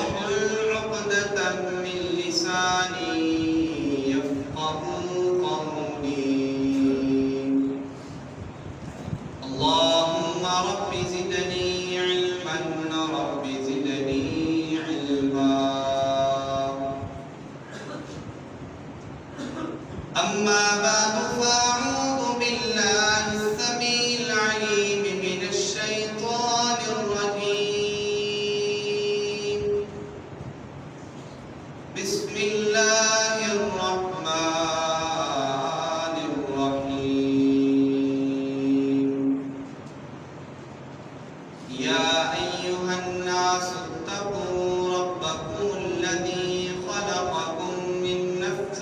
واحلل عقدة من لساني يفقهوا قولي. اللهم رب زدني علما رب زدني علما. أما بعد فأعوذ بالله السميع العليم من الشيطان الرجيم. بسم الله الرحمن الرحيم. يا أيها الناس اتقوا ربكم الذي خلقكم من نفس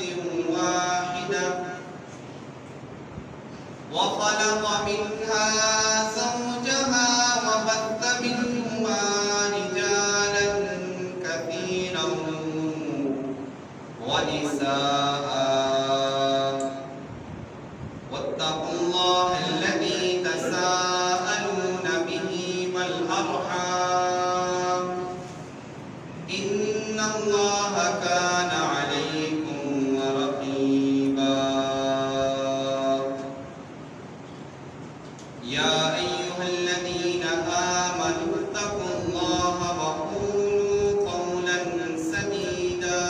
واحدة وخلق منها زوجها وبث منهما رجالا كثيرا ونساء واتقوا الله الذي تساءلون به والأرحام إن الله كان عليكم رقيبا. يا أيها الذين آمنوا اتقوا الله وقولوا قولا سديدا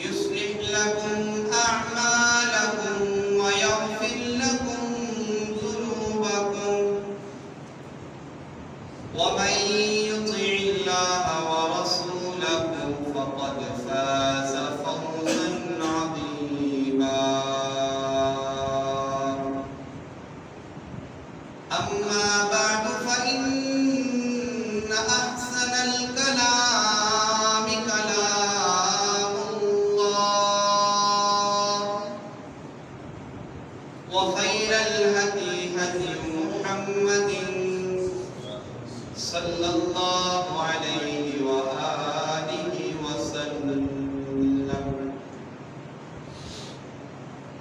يصلح لكم أعمالكم ويغفر لكم ذنوبكم ومن يطع الله ورسوله فقد فاز فوزا عظيما. أما بعد فإن أحسن الكلام كلام الله وخير الهدي هدي محمد صلى الله عليه وآله وسلم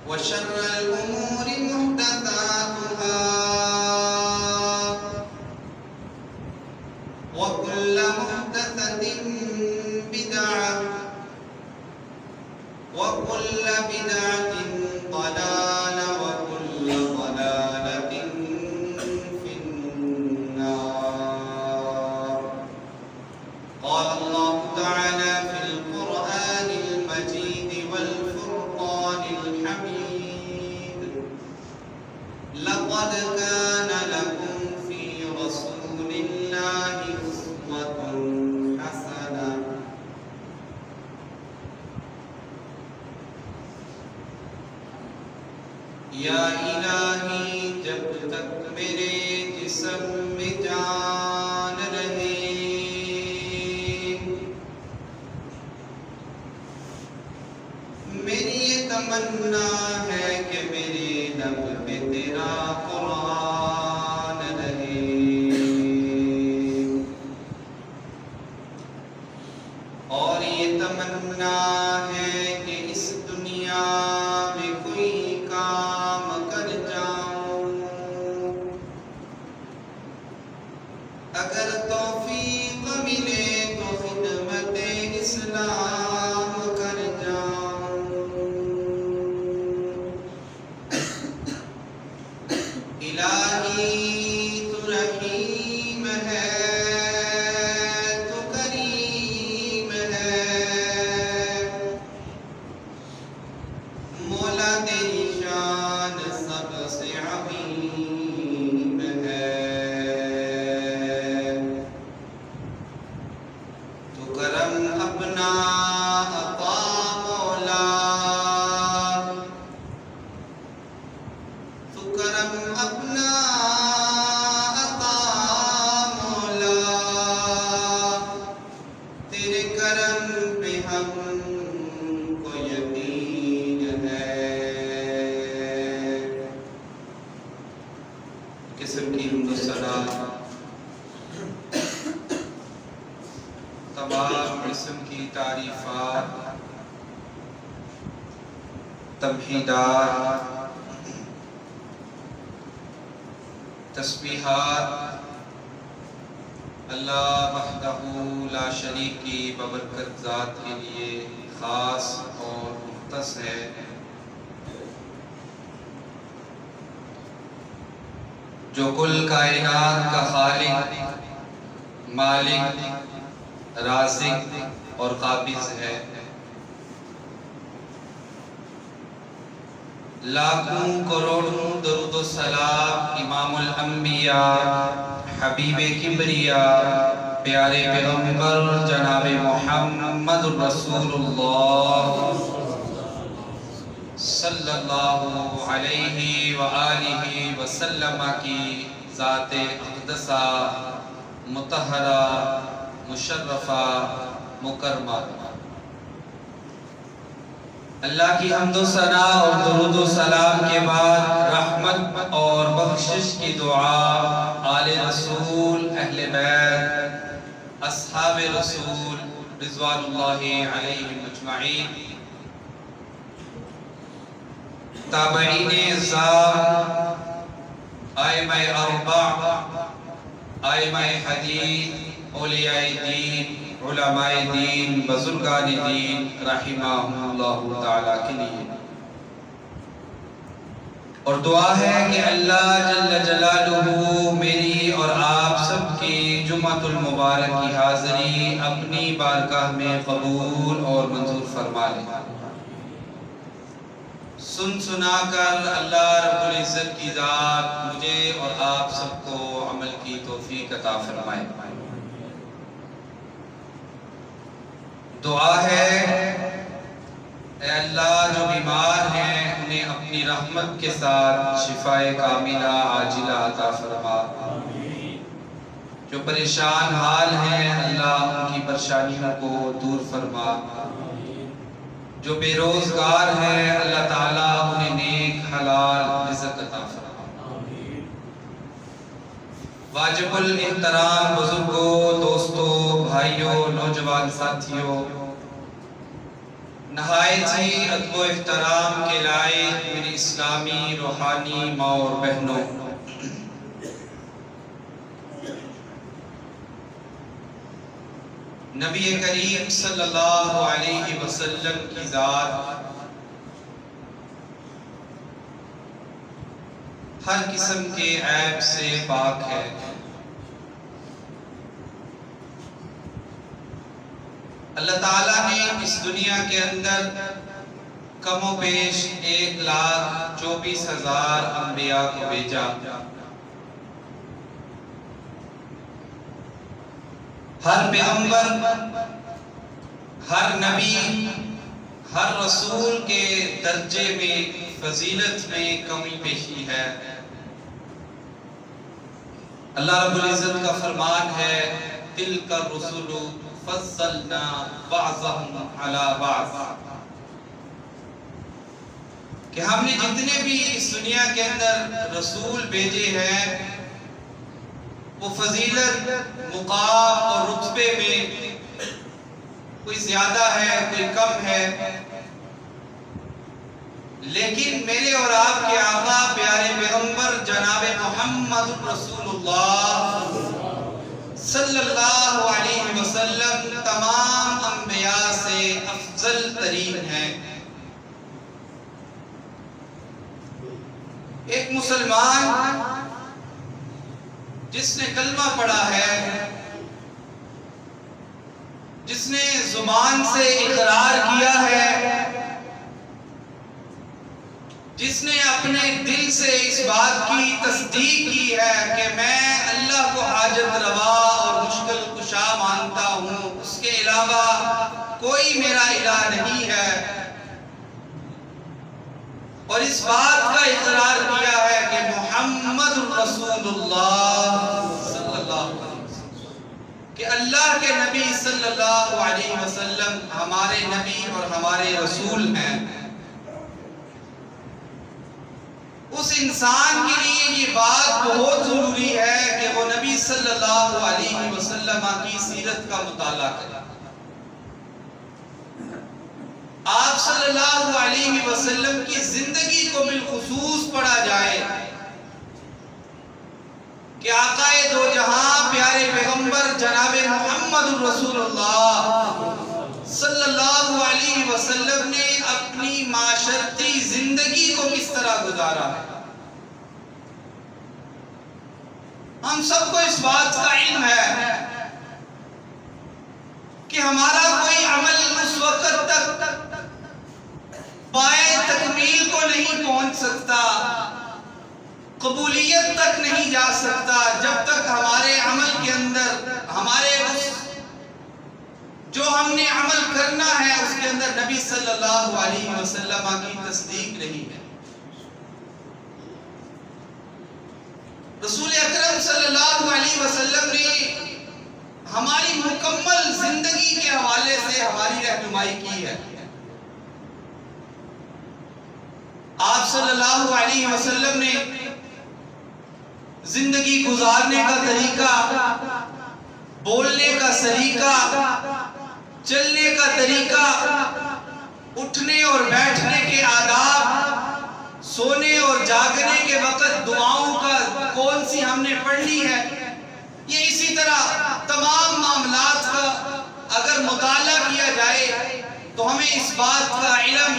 وشر الأمور محدثاتها وكل محدثة بدعة وكل بدعة ضلالة وكل ضلالة في النار. قال الله تعالى في القرآن المجيد والفرقان الحميد: لقد كان لكم في رسول الله أسوة حسنة. یا الہی جب تک میرے جسم میں جان رہے میری یہ تمنا ہے کہ میرے لب پہ تیرا قرآن رہے. اور یہ تمنا ہے کہ اس دنیا میں کوئی کام کر جاؤں. اگر توفیق ملے تو خدمت اسلام کر جاؤں. الہی تو رحیم ہے تو کریم ہے. مولا تیری شان سب سے عظیم ہے. تو کرم اپنا عطا مولا تو کرم اپنا عطا مولا. تیرے کرم پہ ہم کو یقین ہے. قسم کی حمد و ثنا تمام قسم کی تعریفات تمہیدات تسبیحات اللہ وحدہ لا شریک کی ببرکت ذات کے لیے خاص اور مختص ہے۔ جو کل کائنات کا خالق، مالک، رازق اور قابض ہے۔ لاکھوں کروڑوں درود و سلام امام الانبیاء، حبیب کبریاء، پیارے پیغمبر جناب محمد رسول اللہ صلی اللہ علیہ وآلہ وسلم کی ذات اقدسہ، مطہرہ، مشرفہ، مکرمہ۔ اللہ کی حمد و ثنا اور درود و سلام کے بعد رحمت اور بخشش کی دعا آل رسول، اہل بیت، اصحاب رسول رضوان اللہ علیہم اجمعین، تابعین اعزام، ائمہ اربع، ائمہ حدیث، اولیاء دین، علماء دین، بزرگان دین رحمہم اللہ تعالیٰ کے لیے۔ اور دعا ہے کہ اللہ جل جلالہ میری اور آپ سب کی جمعۃ المبارک کی حاضری اپنی بارگاہ میں قبول اور منظور فرما لے۔ سن سنا کر اللہ رب العزت کی ذات مجھے اور آپ سب کو عمل کی توفیق عطا فرمائے۔ دعا ہے اے اللہ جو بیمار ہیں انہیں اپنی رحمت کے ساتھ شفائے کاملہ عاجلہ عطا فرما۔ جو پریشان حال ہیں اللہ ان کی پریشانیوں کو دور فرما۔ جو بے روزگار ہیں اللہ تعالیٰ انہیں نیک حلال رزق عطا فرما۔ واجب الاحترام بزرگوں، دوستوں، بھائیوں، نوجوان ساتھیوں، نہایت ہی ادب و احترام کے لائق میری اسلامی روحانی ماں اور بہنوں، نبی کریم صلی اللہ علیہ وسلم کی ذات ہر قسم کے عیب سے پاک ہے۔ اللہ تعالیٰ نے اس دنیا کے اندر کم و بیش 1,24,000 انبیاء کو بھیجا۔ ہر پیغمبر، ہر نبی، ہر رسول کے درجے میں، فضیلت میں کمی بیشی ہے۔ اللہ رب العزت کا فرمان ہے تِلْكَ الرُّسُلُ فَضَّلْنَا بَعْضَهُمْ عَلَى بَعْضٍ، کہ ہم نے جتنے بھی اس دنیا کے اندر رسول بھیجے ہیں وہ فضیلت، مقام اور رتبے میں کوئی زیادہ ہے کوئی کم ہے، لیکن میرے اور آپ کے آقا پیارے پیغمبر جناب محمد رسول اللہ صلی اللہ علیہ وسلم تمام انبیاء سے افضل ترین ہیں۔ ایک مسلمان جس نے کلمہ پڑھا ہے، جس نے زبان سے اقرار کیا ہے، جس نے اپنے دل سے اس بات کی تصدیق کی ہے کہ میں اللہ کو حاجت روا اور مشکل کشا مانتا ہوں، اس کے علاوہ کوئی میرا الہ نہیں ہے، اور اس بات کا اقرار کیا ہے کہ محمد رسول اللہ صلی اللہ علیہ وسلم، کہ اللہ کے نبی صلی اللہ علیہ وسلم ہمارے نبی اور ہمارے رسول ہیں، اس انسان کے لیے یہ بات بہت ضروری ہے کہ وہ نبی صلی اللہ علیہ وسلم کی سیرت کا مطالعہ کرے۔ آپ صلی اللہ علیہ وسلم کی زندگی کو بالخصوص پڑھا جائے، کہ آقا دو جہاں پیارے پیغمبر جناب محمد رسول اللہ صلی اللہ علیہ وسلم نے اپنی معاشرتی زندگی کو کس طرح گزارا ہے۔ ہم سب کو اس بات کا علم ہے کہ ہمارا کوئی عمل اس وقت تک پائے تکمیل کو نہیں پہنچ سکتا، قبولیت تک نہیں جا سکتا، جب تک ہمارے عمل کے اندر جو ہم نے عمل کرنا ہے اس کے اندر نبی صلی اللہ علیہ وسلم کی تصدیق نہیں ہے۔ رسول اکرم صلی اللہ علیہ وسلم نے ہماری مکمل زندگی کے حوالے سے ہماری رہنمائی کی ہے۔ آپ صلی اللہ علیہ وسلم نے زندگی گزارنے کا طریقہ، بولنے کا سلیقہ، چلنے کا طریقہ، اٹھنے اور بیٹھنے کے آداب، سونے اور جاگنے کے وقت دعاؤں کا کون سی ہم نے پڑھنی ہے، یہ اسی طرح تمام معاملات کا اگر مطالعہ کیا جائے تو ہمیں اس بات کا علم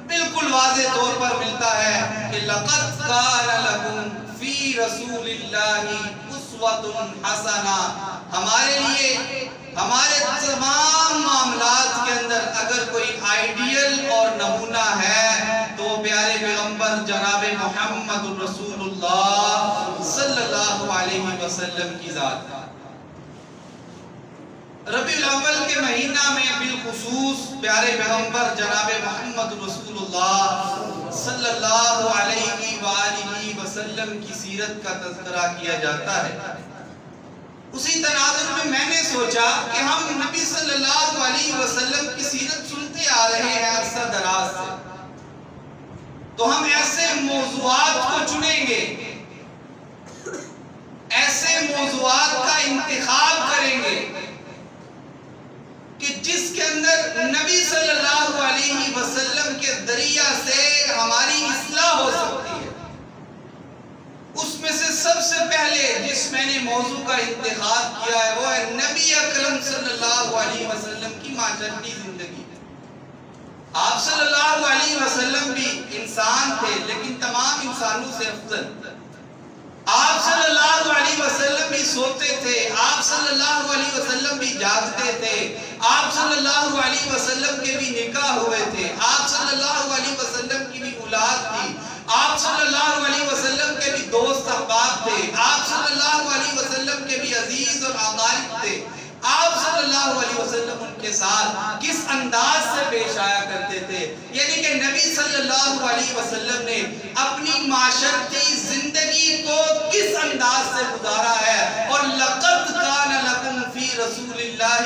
بالکل واضح طور پر ملتا ہے کہ لَقَدْ كَانَ لَكُمْ فِي رَسُولِ اللَّهِ أُسْوَةٌ حَسَنَةٌ، ہمارے لیے ہمارے تمام معاملات کے اندر اگر کوئی آئیڈیل اور نمونہ ہے تو پیارے پیغمبر جناب محمد رسول اللہ صلی اللہ علیہ وسلم کی ذات ہے۔ ربیع الاول کے مہینہ میں بالخصوص پیارے پیغمبر جناب محمد رسول اللہ صلی اللہ علیہ وآلہ وسلم کی سیرت کا تذکرہ کیا جاتا ہے۔ اسی تناظر میں نے سوچا کہ ہم نبی صلی اللہ علیہ وسلم کی سیرت سنتے آ رہے ہیں عرصہ دراز سے، تو ہم ایسے موضوعات کو چنیں گے، ایسے موضوعات کا انتخاب کریں گے کہ جس کے اندر نبی صلی اللہ علیہ وسلم کے ذریعہ سے ہماری اصلاح ہو سکتی ہے۔ اس میں سے سب سے پہلے جس میں نے موضوع کا انتخاب کیا ہے وہ ہے نبی اکرم صلی اللہ علیہ وسلم کی معاشرتی زندگی۔ آپ صلی اللہ علیہ وسلم بھی انسان تھے لیکن تمام انسانوں سے افضل۔ آپ صلی اللہ علیہ وسلم بھی سوتے تھے، آپ صلی اللہ علیہ وسلم بھی جاگتے تھے، آپ صلی اللہ علیہ وسلم کے بھی نکاح ہوئے تھے، آپ صلی اللہ علیہ وسلم کی بھی اولاد تھی، آپ صلی اللہ علیہ وسلم کے بھی دوست احباب تھے، آپ صلی اللہ علیہ وسلم کے بھی عزیز اور اقارب تھے۔ آپ صلی اللہ علیہ وسلم ان کے ساتھ کس انداز سے پیش آیا کرتے تھے، یعنی کہ نبی صلی اللہ علیہ وسلم نے اپنی معاشرتی زندگی کو کس انداز سے گزارا ہے۔ اور لَقَدْ كَانَ لَكُمْ فِي رَسُولِ اللَّهِ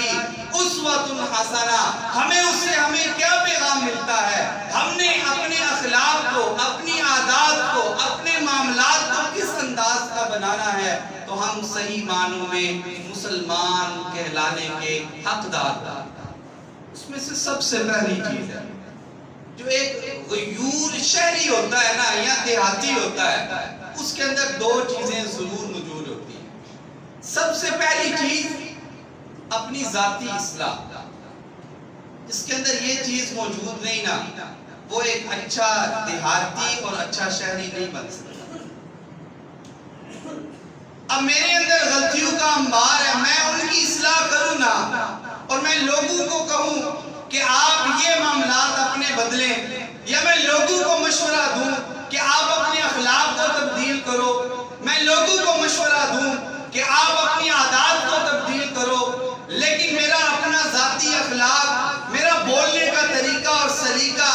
أُسْوَةٌ حَسَنَةٌ، ہمیں کیا پیغام ملتا ہے؟ ہم نے اپنے اخلاق کو، اپنی عادات کو، اپنے معاملات کو کس انداز کا بنانا ہے تو ہم صحیح معنوں میں مسلمان کہلانے کے حقدار۔ اس میں سے سب سے پہلی چیز ہے جو ایک غیور شہری ہوتا ہے نا یا دیہاتی ہوتا ہے، اس کے اندر دو چیزیں ضرور موجود ہوتی ہیں۔ سب سے پہلی چیز اپنی ذاتی اصلاح، اس کے اندر یہ چیز موجود نہیں نا وہ ایک اچھا دیہاتی اور اچھا شہری نہیں بن سکتا۔ اب میرے اندر غلطیوں کا انبار ہے، میں ان کی اصلاح کروں نا اور میں لوگوں کو کہوں کہ آپ یہ معاملات اپنے بدلیں، یا میں لوگوں کو مشورہ دوں کہ آپ اپنے اخلاق کو تبدیل کرو، میں لوگوں کو مشورہ دوں کہ آپ اپنی عادات کو تبدیل کرو، لیکن میرا اپنا ذاتی اخلاق، میرا بولنے کا طریقہ اور سلیقہ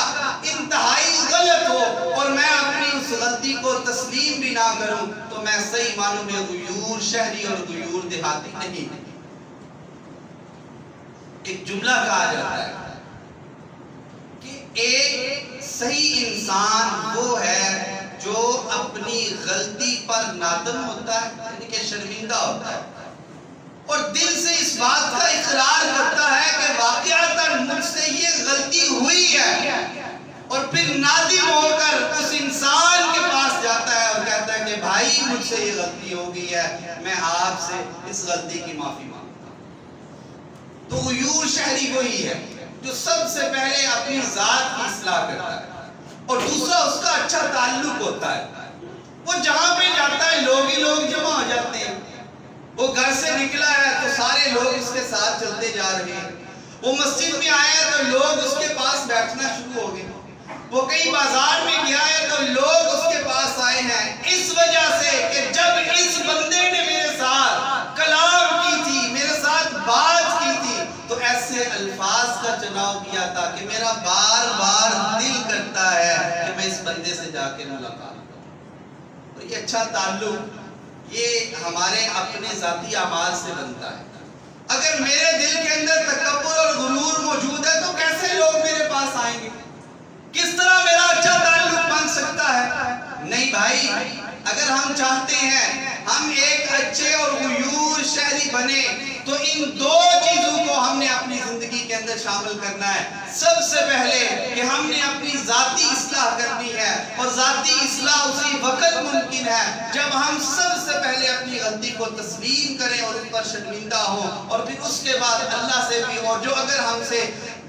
انتہائی غلط ہو اور میں اپنی اس غلطی کو تسلیم بھی نہ کروں تو میں صحیح معنوں میں غیور شہری اور غیور دیہاتی نہیں۔ ایک جملہ کہا جاتا ہے کہ ایک صحیح انسان وہ ہے جو اپنی غلطی پر نادم ہوتا ہے، یعنی کہ شرمندہ ہوتا ہے، اور دل سے اس بات کا اقرار کرتا ہے کہ واقعتاً مجھ سے یہ غلطی ہوئی ہے، اور پھر نادم ہو کر اس انسان کے پاس جاتا ہے اور کہتا ہے کہ بھائی مجھ سے یہ غلطی ہو گئی ہے، میں آپ سے اس غلطی کی معافی مانگتا ہوں۔ تو غیور شہری وہی ہے جو سب سے پہلے اپنی ذات کی اصلاح کرتا ہے، اور دوسرا اس کا اچھا تعلق ہوتا ہے۔ وہ جہاں پہ جاتا ہے لوگ ہی لوگ جمع ہو جاتے ہیں۔ وہ گھر سے نکلا ہے تو سارے لوگ اس کے ساتھ چلتے جا رہے ہیں۔ وہ مسجد میں آیا ہے تو لوگ اس کے پاس بیٹھنا شروع ہو گئے۔ وہ کئی بازار میں گیا ہے تو لوگ اس کے پاس آئے ہیں، اس وجہ سے کہ جب اس بندے نے میرے ساتھ کلام کی تھی، میرے ساتھ بات کی تھی، تو ایسے الفاظ کا چناؤ کیا تھا کہ میرا بار بار دل کرتا ہے کہ میں اس بندے سے جا کے ملاقات کروں۔ اور یہ اچھا تعلق یہ ہمارے اپنے ذاتی اعمال سے بنتا ہے۔ اگر میرے دل کے اندر تکبر اور غرور موجود ہے تو کیسے لوگ میرے پاس آئیں گے؟ کس طرح میرا اچھا تعلق بن سکتا ہے؟ نہیں بھائی، اگر ہم چاہتے ہیں ہم ایک اچھے اور غیور شہری بنے تو ان دو چیزوں کو ہم نے اپنی زندگی کے اندر شامل کرنا ہے۔ سب سے پہلے کہ ہم نے اپنی ذاتی اصلاح کرنی ہے، اور ذاتی اصلاح اسی وقت ممکن ہے جب ہم سب سے پہلے اپنی غلطی کو تسلیم کریں اور اس پر شرمندہ ہوں، اور پھر اس کے بعد اللہ سے بھی، اور جو اگر ہم سے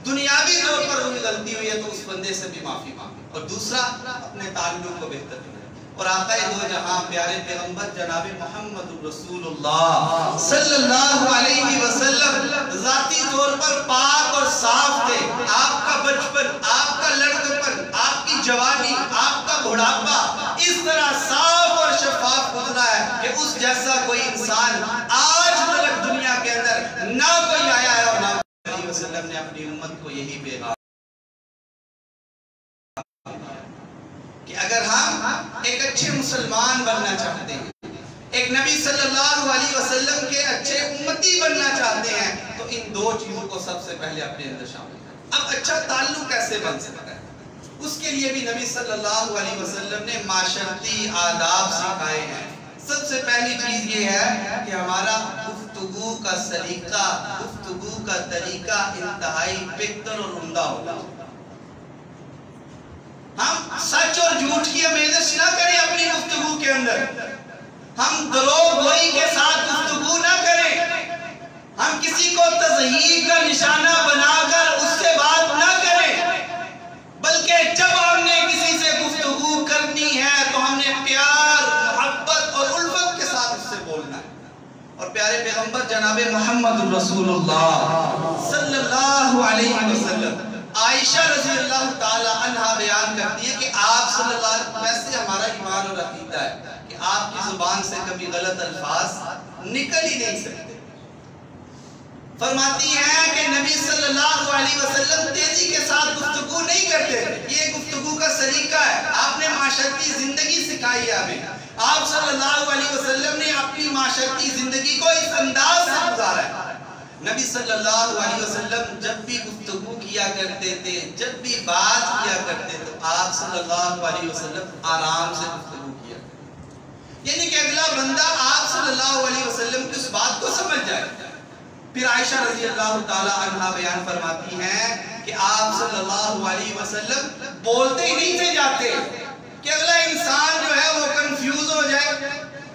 دنیاوی طور پر کوئی غلطی ہوئی ہے تو اس بندے سے بھی معافی مانگیں، اور دوسرا اپنے تعلق کو بہتر کریں۔ اور آقا دو جہاں پیارے پیغمبر جناب محمد رسول اللہ صلی اللہ علیہ وسلم ذاتی طور پر پاک اور صاف تھے۔ آپ کا بچپن، آپ کا لڑکپن، آپ کی جوانی، آپ کا بڑھاپا اس طرح صاف اور شفاف گزرا ہے کہ اس جیسا کوئی انسان آج تک دنیا کے اندر نہ کوئی آیا ہے، اور نہ علیہ وسلم نے اپنی امت کو یہی پیغام کہ اگر ہم ایک اچھے مسلمان بننا چاہتے ہیں، ایک نبی صلی اللہ علیہ وسلم کے اچھے امتی بننا چاہتے ہیں، تو ان دو چیزوں کو سب سے پہلے اپنے اندر شامل کریں۔ اب اچھا تعلق کیسے بن سکتا ہے؟ اس کے لیے بھی نبی صلی اللہ علیہ وسلم نے معاشرتی آداب سکھائے ہیں۔ سب سے پہلی چیز یہ ہے کہ ہمارا گفتگو کا سلیقہ، گفتگو کا طریقہ انتہائی بہتر اور عمدہ ہوگا۔ ہم سچ اور جھوٹ کی آمیزش نہ کریں اپنی گفتگو کے اندر، ہم دروغ گوئی کے ساتھ گفتگو نہ کریں، ہم کسی کو تضحیک کا نشانہ بنا کر اس سے بات نہ کریں، بلکہ جب ہم نے کسی سے گفتگو کرنی ہے تو ہم نے پیار، محبت اور الفت کے ساتھ اس سے بولنا ہے۔ اور پیارے پیغمبر جناب محمد رسول اللہ صلی اللہ علیہ وسلم، عائشہ رضی اللہ تعالی عنہ بیان کرتی ہے کہ آپ صلی اللہ علیہ وسلم، ویسے ہمارا ایمان اور عقیدہ ہے کہ آپ کی زبان سے کبھی غلط الفاظ نکل ہی نہیں سکتے۔ فرماتی ہیں کہ نبی صلی اللہ علیہ وسلم تیزی کے ساتھ گفتگو نہیں کرتے، یہ گفتگو کا سلیقہ ہے، آپ نے معاشرتی زندگی سکھائی ہے ہمیں۔ آپ صلی اللہ علیہ وسلم نے اپنی معاشرتی زندگی کو اس انداز سے گزارا ہے۔ نبی صلی اللہ علیہ وسلم جب بھی گفتگو کیا کرتے تھے، جب بھی بات کیا کرتے تھے، آپ صلی اللہ علیہ وسلم آرام سے گفتگو کیا، یعنی کہ اگلا بندہ آپ صلی اللہ علیہ وسلم کی اس بات کو سمجھ جائے۔ پھر عائشہ رضی اللہ تعالی عنہ بیان فرماتی ہیں کہ آپ صلی اللہ علیہ وسلم بولتے ہی نہیں تھے جاتے کہ اگلا انسان جو ہے وہ کنفیوز ہو جائے،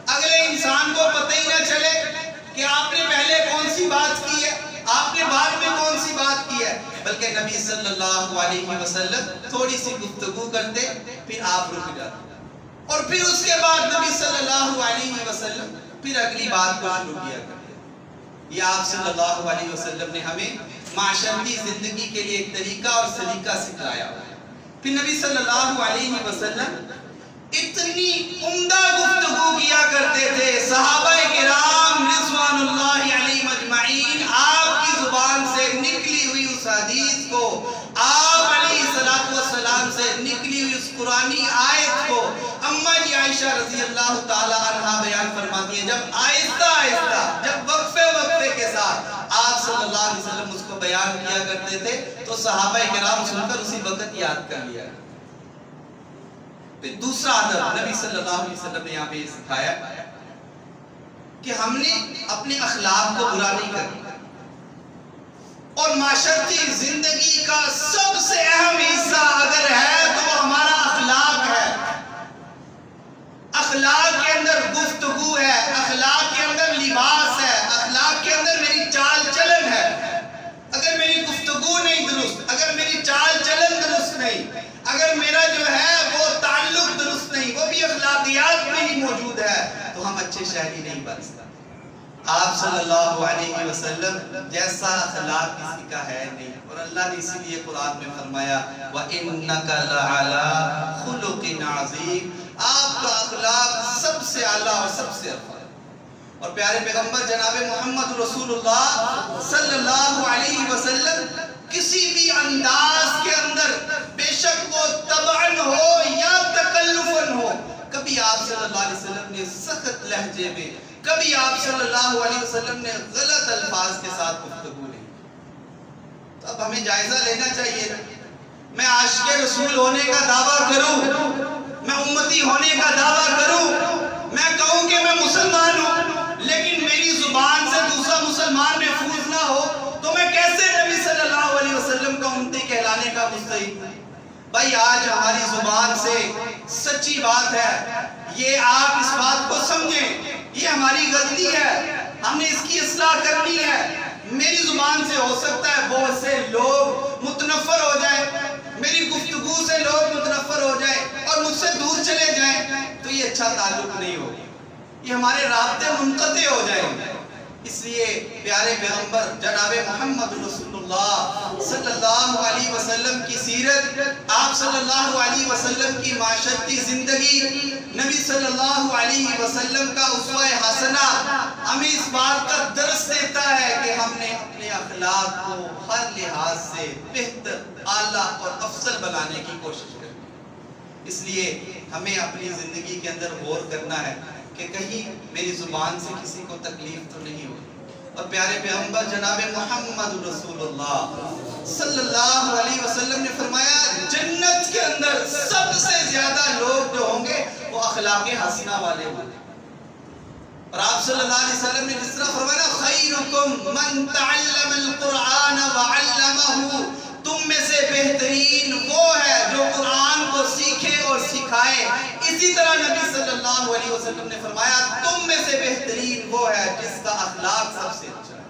اگلے انسان کو پتہ ہی نہ چلے کہ آپ نے پہلے کون سی بات کی ہے، آپ نے بعد میں کون سی بات کی ہے، بلکہ نبی صلی اللہ علیہ وسلم تھوڑی سی گفتگو کرتے، پھر آپ رک جاتے، اور پھر اس کے بعد نبی صلی اللہ علیہ وسلم پھر اگلی بات کو شروع کیا کرتے۔ یہ آپ صلی اللہ علیہ وسلم نے ہمیں معاشرتی زندگی کے لیے ایک طریقہ اور سلیقہ سکھلایا۔ پھر نبی صلی اللہ علیہ وسلم اتنی عمدہ گفتگو کیا کرتے تھے، صحابہ کرام رضوان اللہ علیہم اجمعین آپ کی زبان سے نکلی ہوئی اس حدیث کو، آپ علیہ السلام سے نکلی ہوئی اس قرآنی آیت کو اماں جی عائشہ رضی اللہ تعالی عنہ بیان فرماتی ہیں، جب آہستہ آہستہ، جب وقفے کے ساتھ آپ صلی اللہ علیہ وسلم اس کو بیان کیا کرتے تھے تو صحابہ کرام سن کر اسی وقت یاد کر لیا۔ پھر دوسرا ادب نبی صلی اللہ علیہ وسلم نے یہاں پہ سکھایا کہ ہم نے اپنے اخلاق کو برا نہیں کرنا، اور معاشرتی زندگی کا سب سے اہم حصہ اگر ہے تو وہ ہمارا اخلاق ہے۔ اخلاق کے اندر گفتگو ہے، اخلاق کے اندر لباس ہے، اخلاق کے اندر میری چال چلن ہے. اگر میری گفتگو نہیں درست، اگر میری چال چلن درست نہیں، اگر میرا جو ہے وہ تعلق درست نہیں، وہ بھی اخلاقیات میں ہی موجود ہے، تو ہم اچھے شہری نہیں بن سکتے. آپ صلی اللہ علیہ وسلم جیسا اخلاق کسی کا ہے نہیں، اور اللہ نے اسی لیے قرآن میں فرمایا وَإِنَّكَ لَعَلَىٰ خُلُقٍ عَظِيمٍ، آپ کا اخلاق سب سے اعلیٰ اور سب سے افضل. اور پیارے پیغمبر جناب محمد رسول اللہ صلی اللہ علیہ وسلم کسی بھی انداز کے اندر، بے شک وہ طبعاً ہو یا تکلفاً ہو، کبھی آپ صلی اللہ علیہ وسلم نے سخت لہجے میں، کبھی آپ صلی اللہ علیہ وسلم نے غلط الفاظ کے ساتھ گفتگو نہیں. تو اب ہمیں جائزہ لینا چاہیے. میں عاشق رسول ہونے کا دعویٰ کروں، میں امتی ہونے کا دعویٰ کروں، میں کہوں کہ میں مسلمان ہوں، لیکن میری زبان سے دوسرا مسلمان محفوظ نہ ہو، تو میں کیسے نبی صلی اللہ علیہ وسلم کا امتی کہلانے کا مستحق؟ بھائی آج ہماری زبان سے سچی بات ہے، یہ آپ اس بات کو سمجھیں، یہ ہماری غلطی ہے، ہم نے اس کی اصلاح کرنی ہے. میری زبان سے ہو سکتا ہے بہت سے لوگ متنفر ہو جائیں، میری گفتگو سے لوگ متنفر ہو جائیں اور مجھ سے دور چلے جائیں، تو یہ اچھا تعلق نہیں ہوگا، یہ ہمارے رابطے منقطع ہو جائیں گے. اس لیے پیارے پیغمبر جناب محمد رسول اللہ صلی اللہ علیہ وسلم کی سیرت، آپ صلی اللہ علیہ وسلم کی معاشرتی زندگی، نبی صلی اللہ علیہ وسلم کا اسوہ حسنہ ہمیں اس بات کا درس دیتا ہے کہ ہم نے اپنے اخلاق کو ہر لحاظ سے بہتر، اعلیٰ اور افضل بنانے کی کوشش کریں. اس لیے ہمیں اپنی زندگی کے اندر غور کرنا ہے کہ کہیں میری زبان سے کسی کو تکلیف تو نہیں ہوئی. اور پیارے پیغمبر جناب محمد رسول اللہ صلی اللہ علیہ وسلم نے فرمایا جنت کے اندر سب سے زیادہ لوگ جو ہوں گے وہ اخلاق حسنہ والے ہوں گے. اور آپ صلی اللہ علیہ وسلم نے جس طرح فرمایا خیرکم من تعلم القرآن وعلمہ، تم میں سے بہترین وہ ہے جو قرآن کو سیکھے اور سکھائے. اسی طرح نبی صلی اللہ علیہ وسلم نے فرمایا تم میں سے بہترین وہ ہے جس کا اخلاق سب سے اچھا ہے.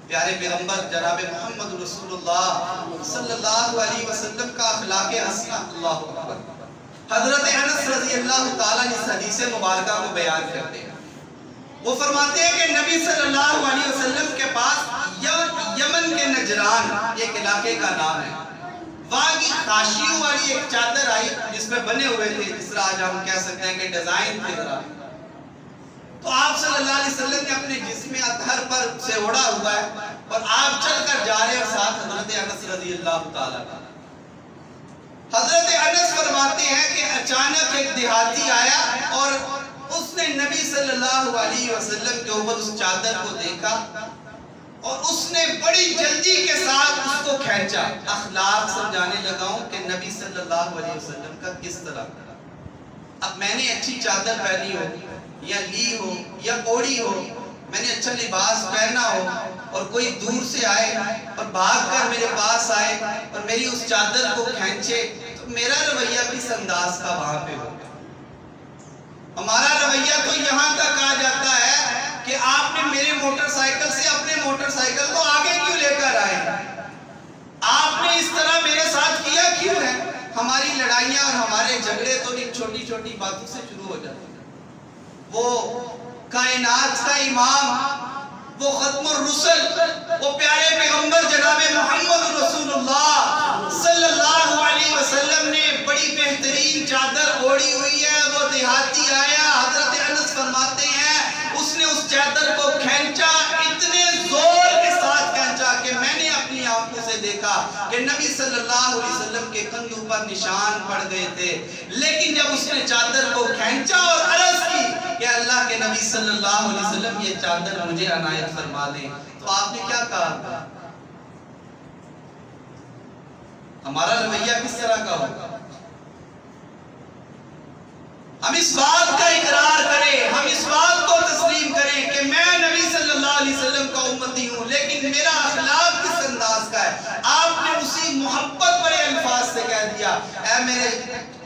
پیارے پیغمبر جناب محمد رسول اللہ صلی اللہ علیہ وسلم کا اخلاق حسنہ، اللہ اکبر. حضرت انس رضی اللہ تعالیٰ نے اس حدیث مبارکہ کو بیان کرتے ہیں. وہ فرماتے ہیں کہ نبی صلی اللہ علیہ وسلم کے پاس یمن کے نجران ایک علاقے کا نام ہے، وہاں کی خاشیوں والی ایک چادر آئی جس میں بنے ہوئے تھے، جس طرح آج ہم کہہ سکتے ہیں کہ ڈیزائن تھے ذرا. تو آپ صلی اللہ علیہ وسلم نے اپنے جسم اطہر پر سے اڑا ہوا ہے اور آپ چل کر جا رہے ہیں، ساتھ حضرت انس رضی اللہ تعالیٰ. حضرت انس فرماتے ہیں کہ اچانک ایک دیہاتی آیا اور اس نے نبی صلی اللہ علیہ وسلم کے اوپر اس چادر کو دیکھا اور اس نے بڑی جلدی کے ساتھ اس کو کھینچا. اخلاق سمجھانے لگا ہوں کہ نبی صلی اللہ علیہ وسلم کا کس طرح. اب میں نے اچھی چادر پہنی ہو یا لی ہو یا اوڑی ہو، میں نے اچھا لباس پہنا ہو اور کوئی دور سے آئے اور بھاگ کر میرے پاس آئے اور میری اس چادر کو کھینچے، تو میرا رویہ کس انداز کا وہاں پہ ہوگا؟ ہمارا رویہ تو یہاں تک آ جاتا ہے کہ آپ نے میرے موٹر سائیکل سے اپنے موٹر سائیکل کو آگے کیوں لے کر آئے؟ آپ نے اس طرح میرے ساتھ کیا کیوں ہے؟ ہماری لڑائیاں اور ہمارے جھگڑے تو ان چھوٹی چھوٹی باتوں سے شروع ہو جاتے ہیں. وہ کائنات کا امام، وہ ختم الرسل، وہ پیارے پیغمبر جناب محمد رسول اللہ صلی اللہ علیہ وسلم نے بڑی بہترین چادر اوڑی ہوئی ہے. وہ دیہاتی آیا، حضرت انس فرماتے ہیں اس نے اس چادر کو کھینچا، اتنے زور کے ساتھ کھینچا کہ میں نے اپنی آنکھوں سے دیکھا کہ نبی صلی اللہ علیہ وسلم کے کندھوں پر نشان پڑ گئے تھے. لیکن جب اس نے چادر کو کھینچا اور عرض کی کہ اللہ کے نبی صلی اللہ علیہ وسلم یہ چادر مجھے عنایت فرما دیں، تو آپ نے کیا کہا؟ ہمارا رویہ کس طرح کا ہوگا؟ ہم اس بات کا اقرار کریں، ہم اس بات کو تسلیم کریں کہ میں نبی صلی اللہ علیہ وسلم کا امتی ہوں، لیکن میرا اخلاق کس انداز کا ہے؟ آپ نے اسی محبت بڑے الفاظ سے کہہ دیا اے اے میرے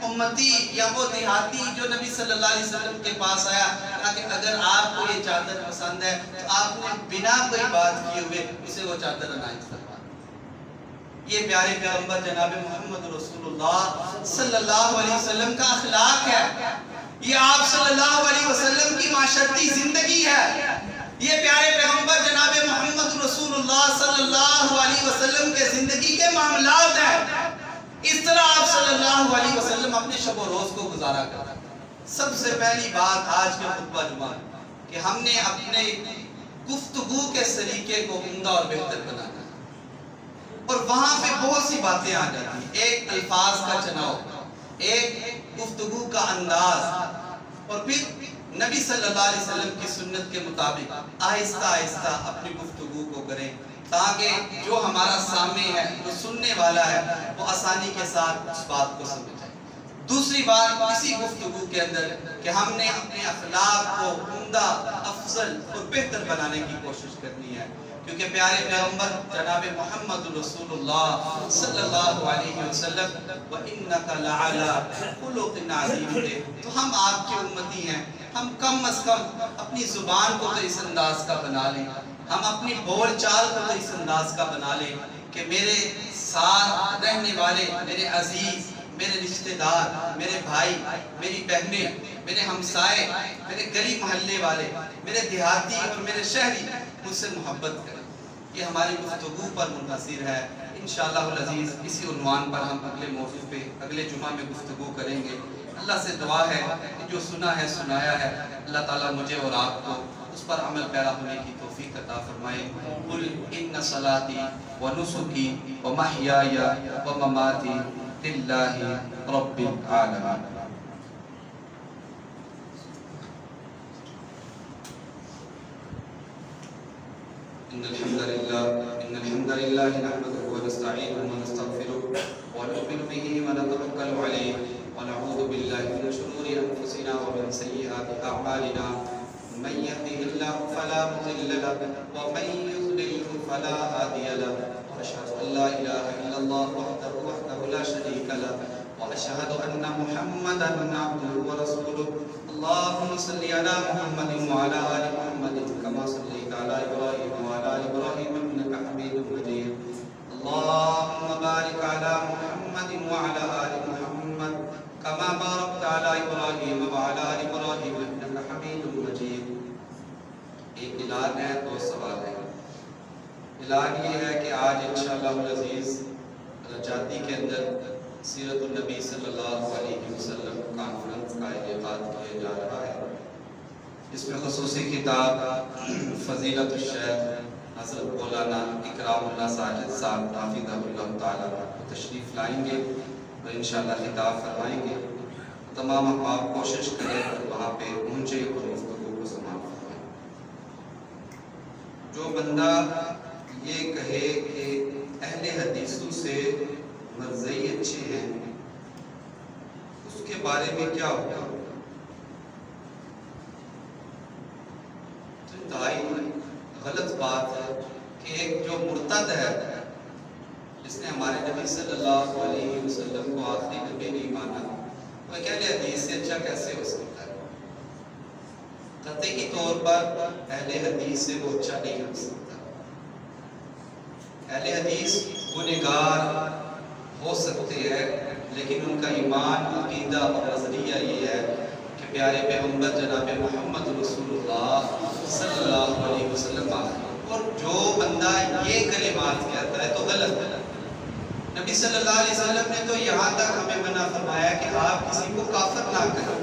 امتی یا وہ دیہاتی جو نبی صلی اللہ علیہ وسلم کے پاس آیا کہ اگر آپ کو یہ چادر پسند ہے تو آپ نے بنا کوئی بات کیے ہوئے اسے وہ چادر عنایت فرما. یہ پیارے پیغمبر جناب محمد رسول اللہ صلی اللہ علیہ وسلم کا اخلاق ہے. یہ آپ صلی اللہ علیہ وسلم کی معاشرتی زندگی ہے. یہ پیارے پیغمبر جناب محمد رسول اللہ صلی اللہ علیہ وسلم کے زندگی کے معاملات ہیں. اس طرح آپ صلی اللہ علیہ وسلم اپنے شب و روز کو گزارا کرتے ہیں. سب سے پہلی بات آج کے خطبہ جمعہ کہ ہم نے اپنے گفتگو کے سلیقے کو عمدہ اور بہتر بنانا ہے. اور وہاں پہ بہت سی باتیں آ جاتی ہیں. ایک الفاظ کا چناؤ, ایک گفتگو کا انداز, اور پھر نبی صلی اللہ علیہ وسلم کی سنت کے مطابق آہستہ آہستہ اپنی گفتگو کو کریں تاکہ جو ہمارا سامع ہے, جو سننے والا ہے, وہ آسانی کے ساتھ اس بات کو سمجھ جائے. دوسری بات اسی گفتگو کے اندر کہ ہم نے اپنے اخلاق کو عمدہ, افضل اور بہتر بنانے کی کوشش کرنی ہے, کیونکہ پیارے پیغمبر جناب محمد رسول اللہ صلی اللہ علیہ وسلم وَإِنَّكَ لَعَلَىٰ خُلُقٍ عَظِيمٍ, تو ہم آپ کے امتی ہیں. ہم کم از کم اپنی زبان کو تو اس انداز کا بنا لیں, ہم اپنی بول چال کو تو اس انداز کا بنا لیں کہ میرے ساتھ رہنے والے, میرے عزیز, میرے رشتہ دار, میرے بھائی, میری بہنیں, میرے ہمسائے, میرے گلی محلے والے, میرے دیہاتی اور میرے شہری مجھ سے محبت کریں. یہ ہماری گفتگو پر منحصر ہے. انشاءاللہ العزیز اسی عنوان پر ہم اگلے موضوع پہ اگلے جمعہ میں گفتگو کریں گے. اللہ سے دعا ہے کہ جو سنا ہے سنایا ہے اللہ تعالیٰ مجھے اور آپ کو اس پر عمل پیرا ہونے کی توفیق عطا فرمائے. قل ان صلاتی ونسکی ومحیای ومماتی للہ رب العالمین. إن الحمد لله نحمده ونستعينه ونستغفره ونؤمن به ونتوكل عليه ونعوذ بالله من شرور أنفسنا ومن سيئات أعمالنا. من يهده الله فلا مضل له ومن يضلل فلا هادي له. وأشهد أن لا إله إلا الله وحده لا شريك له وأشهد أن محمدا عبده ورسوله. اللهم صل على محمد وعلى آل محمد كما صليت على إبراهيم وعلى آل إبراهيم إنك حميد مجيد. اللهم بارك على محمد وعلى آل محمد كما باركت على إبراهيم وعلى آل إبراهيم إنك حميد مجيد. ایک اعلان ہے, دو سوال ہے. اعلان یہ ہے کہ آج انشاءاللہ العزیز رجاتی کے اندر سیرت النبی صلی اللہ علیہ وسلم کانفرنس کا انعقاد کیا جا رہا ہے. اس میں خصوصی کتاب فضیلت الشیخ حضرت مولانا اکرام اللہ ساجد صاحب حفظہ اللہ تعالیٰ تشریف لائیں گے اور انشاءاللہ خطاب فرمائیں گے. تمام احباب کوشش کریں اور وہاں پہ پہنچے اور گفتگو کو سماعت فرمائیں. جو بندہ یہ کہے کہ اہل حدیثوں سے مرزئی اچھے ہیں, اس کے بارے میں کیا ہوگا؟ تو انتہائی غلط بات ہے کہ ایک جو مرتد ہے جس نے ہمارے نبی صلی اللہ علیہ وسلم کو آخری نبی نہیں مانا, وہ اہل حدیث سے اچھا کیسے ہو سکتا ہے؟ قطعی طور پر اہل حدیث سے وہ اچھا نہیں ہو سکتا. اہل حدیث گنہگار ہو سکتے ہیں لیکن ان کا ایمان, عقیدہ اور نظریہ یہ ہے کہ پیارے پیغمبر جناب محمد رسول اللہ صلی اللہ علیہ وسلم اور جو بندہ یہ کلمات کہتا ہے تو غلط ہے. نبی صلی اللہ علیہ وسلم نے تو یہاں تک ہمیں منع فرمایا کہ آپ کسی کو کافر نہ کہیں.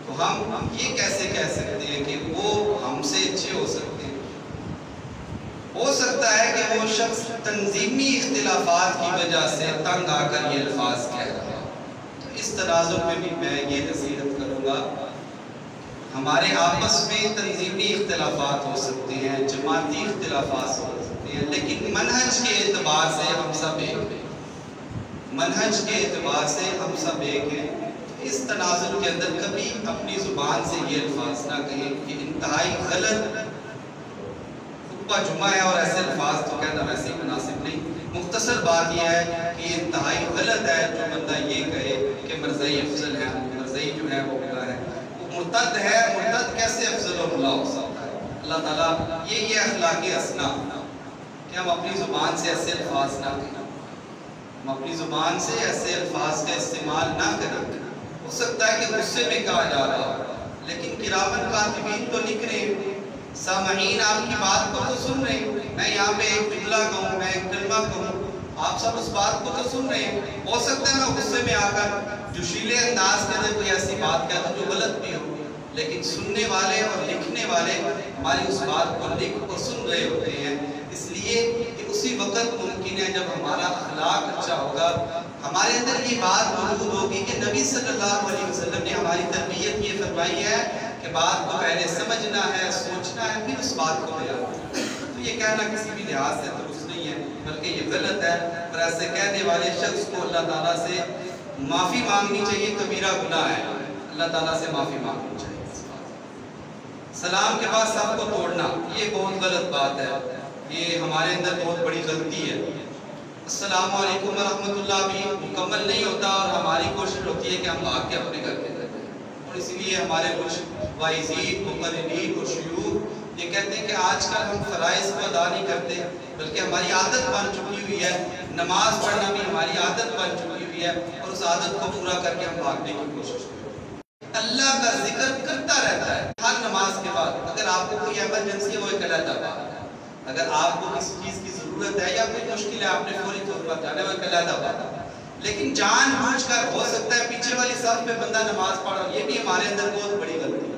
تو ہم یہ کیسے کہہ سکتے ہیں کہ وہ ہم سے اچھے ہو سکتے ہیں؟ ہو سکتا ہے کہ وہ شخص تنظیمی اختلافات کی وجہ سے تنگ آ کر یہ الفاظ کہہ رہا ہے. تو اس تناظر میں بھی میں یہ نصیحت کروں گا, ہمارے آپس میں تنظیمی اختلافات ہو سکتے ہیں, جماعتی اختلافات ہو سکتے ہیں, لیکن منہج کے اعتبار سے ہم سب ایک ہیں. منہج کے اعتبار سے ہم سب ایک ہیں. اس تناظر کے اندر کبھی اپنی زبان سے یہ الفاظ نہ کہیں کہ انتہائی غلط خطبہ جمعہ ہے اور ایسے الفاظ تو کہنا ویسے ہی مناسب نہیں. مختصر بات یہ ہے کہ یہ انتہائی غلط ہے جو بندہ یہ کہے کہ مرزائی افضل ہے، مرزائی جو ہے وہ بلا ہے، وہ مرتد ہے۔ مرتد کیسے افضل و بلا ہو سکتا ہے؟ اللہ تعالیٰ یہ اخلاقی اسنا کہ ہم اپنی زبان سے ایسے الفاظ نہ کہیں، ہم اپنی زبان سے ایسے الفاظ کا استعمال نہ کریں۔ ہو سکتا ہے کہ غصے میں کہا جا رہا ہو، لیکن کرامن کاتبین تو لکھ رہے ہیں، سامعین آپ کی بات کو تو سن رہے ہیں۔ میں یہاں پہ ایک جملہ کہوں، میں ایک کلمہ کہوں، آپ سب اس بات کو تو سن رہے ہیں۔ ہو سکتا ہے میں غصے میں آ کر جوشیلے انداز کے اندر کوئی ایسی بات کہتا ہوں جو غلط بھی ہو، لیکن سننے والے اور لکھنے والے ہماری اس بات کو لکھ اور سن رہے ہوتے ہیں، اس لیے کہ اسی وقت ممکن ہے جب ہمارا اخلاق اچھا ہوگا، ہمارے اندر یہ بات موجود ہوگی کہ نبی صلی اللہ علیہ وسلم نے ہماری تربیت یہ فرمائی ہے کہ بات کو پہلے سمجھنا ہے، سوچنا ہے، پھر اس بات کو بیان کرنا ہے۔ تو یہ کہنا کسی بھی لحاظ سے درست نہیں ہے، بلکہ یہ غلط ہے، اور ایسے کہنے والے شخص کو اللہ تعالیٰ سے معافی مانگنی چاہیے، کبیرہ گناہ ہے، اللہ تعالیٰ سے معافی مانگنی چاہیے۔ سلام کے بعد سب کو توڑنا یہ بہت غلط بات ہے، یہ ہمارے اندر بہت بڑی غلطی ہے۔ السلام علیکم ورحمۃ اللہ بھی مکمل نہیں ہوتا، اور ہماری کوشش ہوتی ہے کہ ہم بھاگ کے اپنے گھر کے جاتے ہیں، اور اسی لیے ہمارے کچھ واعظین، مقررین اور شیوخ یہ کہتے ہیں کہ آج کل ہم فرائض کو ادا نہیں کرتے، بلکہ ہماری عادت بن چکی ہوئی ہے، نماز پڑھنا بھی ہماری عادت بن چکی ہوئی ہے، اور اس عادت کو پورا کر کے ہم بھاگنے کی کوشش کرتے ہیں۔ اللہ کا ذکر کرتا رہتا ہے ہر نماز کے بعد۔ اگر آپ کو کوئی ایمرجنسی ہے وہ ایک علیحدہ بات ہے، اگر آپ کو کسی چیز کی ضرورت ہے یا کوئی مشکل ہے آپ نے فوری طور پر جانا ہے وہ ایک علیحدہ بات ہے، لیکن جان بوجھ کر ہو سکتا ہے پیچھے والی صف پہ بندہ نماز پڑھ رہا، یہ بھی ہمارے اندر بہت بڑی غلطی ہے۔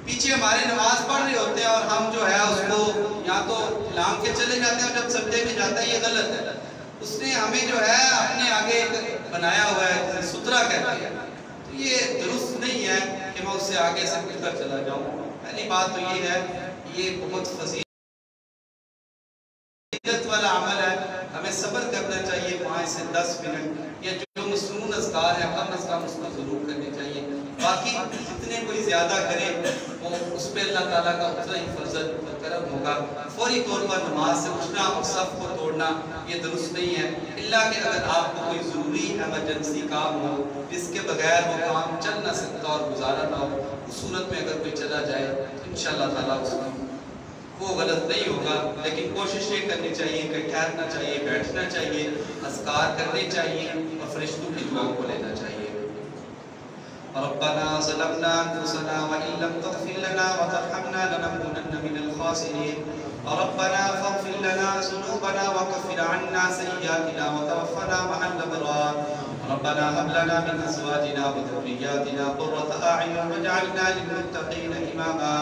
پیچھے ہمارے نماز پڑھ رہے ہوتے ہیں اور ہم جو ہے اس کو یا تو لام کے چلے جاتے ہیں، اور جب سجدے میں جاتا ہے یہ غلط ہے۔ اس نے ہمیں جو ہے اپنے آگے بنایا ہوا ہے، سترہ کہتے ہیں، تو یہ درست نہیں ہے کہ میں اس سے آگے سے مل کر چلا جاؤں۔ پہلی بات تو یہ ہے یہ بہت فضیلت والا عمل ہے، ہمیں صبر کرنا چاہیے 5 سے 10 منٹ، یا جو مسنون اذکار ہیں کم از کم اس کو ضرور کرنے چاہیے۔ باقی جتنے کوئی زیادہ کرے وہ اس پہ اللہ تعالیٰ کا اتنا ہی فضل اور کرم ہوگا۔ فوری طور پر نماز سے اٹھنا اور صف کو توڑنا یہ درست نہیں ہے، الا کہ اگر آپ کو کوئی ضروری ایمرجنسی کام ہو جس کے بغیر وہ کام چل نہ سکتا اور گزارا نہ ہو، اس صورت میں اگر کوئی چلا جائے تو انشاءاللہ تعالیٰ اس میں وہ غلط نہیں ہوگا، لیکن کوشش یہ کرنی چاہیے کہ ٹھہرنا چاہیے، بیٹھنا چاہیے، اذکار کرنے چاہیے اور فرشتوں کی دعا کو لینا چاہیے۔ ربنا ظلمنا انفسنا وان لم تغفر لنا وترحمنا لنكونن من الخاسرين ربنا فاغفر لنا ذنوبنا وكفر عنا سيئاتنا وتوفنا مع الابرار ربنا هب لنا من ازواجنا وذرياتنا قرة اعين واجعلنا للمتقين اماما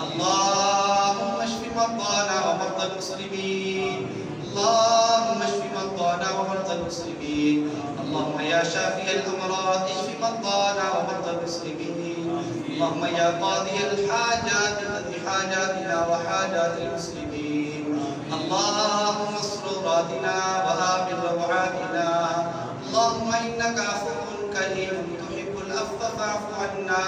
اللهم اشف مرضانا ومرضى المسلمين اللهم اشف مرضانا ومرضى المسلمين اللهم يا شافي الامراض اشف مرضانا ومرضى المسلمين اللهم يا قاضي الحاجات اقض حاجاتنا وحاجات المسلمين اللهم استر عوراتنا وآمن روعاتنا اللهم انك عفو كريم تحب العفو فاعف عنا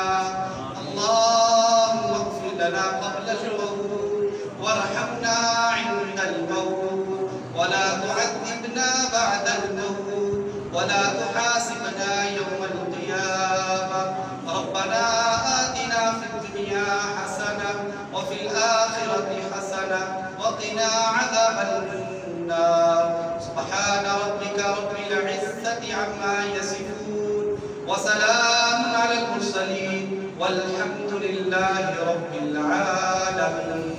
اللهم اغفر لنا قبل الموت وارحمنا عند الموت ولا تعذبنا بعد الموت ولا تحاسبنا يوم القيامة ربنا آتنا في الدنيا حسنة وفي الآخرة حسنة وقنا عذاب النار سبحان ربك رب العزة عما يصفون وسلام على المرسلين والحمد لله رب العالمين.